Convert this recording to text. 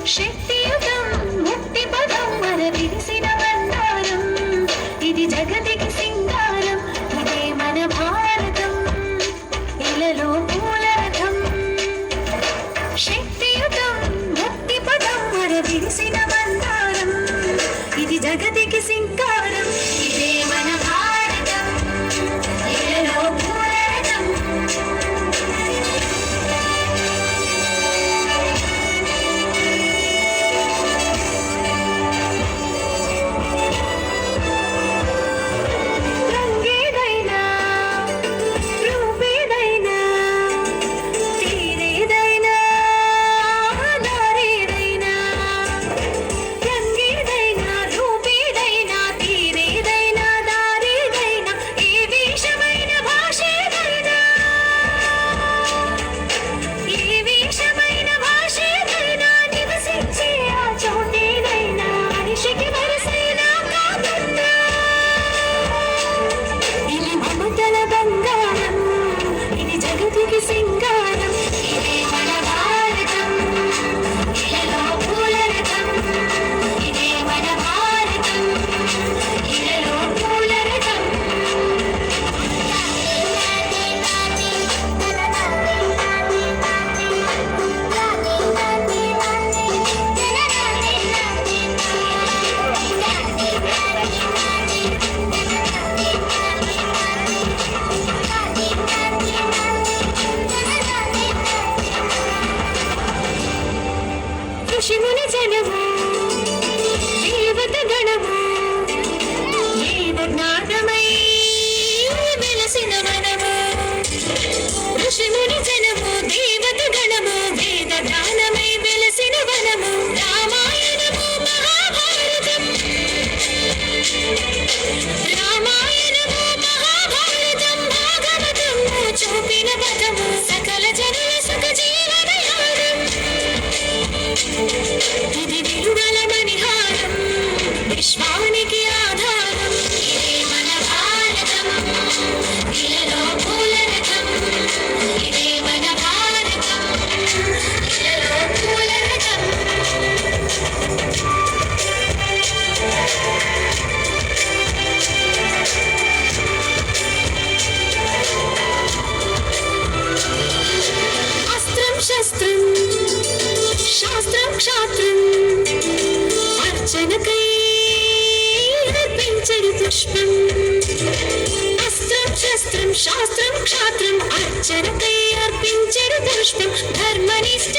శక్తియుతం ముక్తి పదం మన విరిసిన బండారం ఇది జగతికి సింగారం ఇదే మన భారతం ఇలలో పూలరథం శక్తియుతం ముక్తి పదం మన విరిసిన బండారం ఇది జగతికి సింగారం ఇదే మన భారతం ఇలలో పూలరథం సింగారం ఇదే మన భారతం ఇలలో పూలరథం ఇదే మన భారతం ఇలలో పూలరథం ఋషిముని జనము దేవత గణము వేద జ్ఞానమై వెలసిన వనము ఋషిముని జనము దేవత గణము వేద జ్ఞానమై వెలసిన వనము రామాయణము మహాభారతం రామాయణము మహాభారతం భాగవతము చూపిన పదము సకల జనుల సుఖ జీవన యానం ఇది విలువల మణిహారం విశ్వానికి ఆధారం ఇదే మన భారతం ఇలలో పూలరథం ఇదే మన భారతం ఇలలో పూలరథం అస్త్రం శస్త్రం శాస్త్రం క్షాత్రం అర్చనకై అర్పించడు పుష్పం అస్త్రం శస్త్రం శాస్త్రం క్షాత్రం అర్చనకై అర్పించడు పుష్పం ధర్మనిష్ట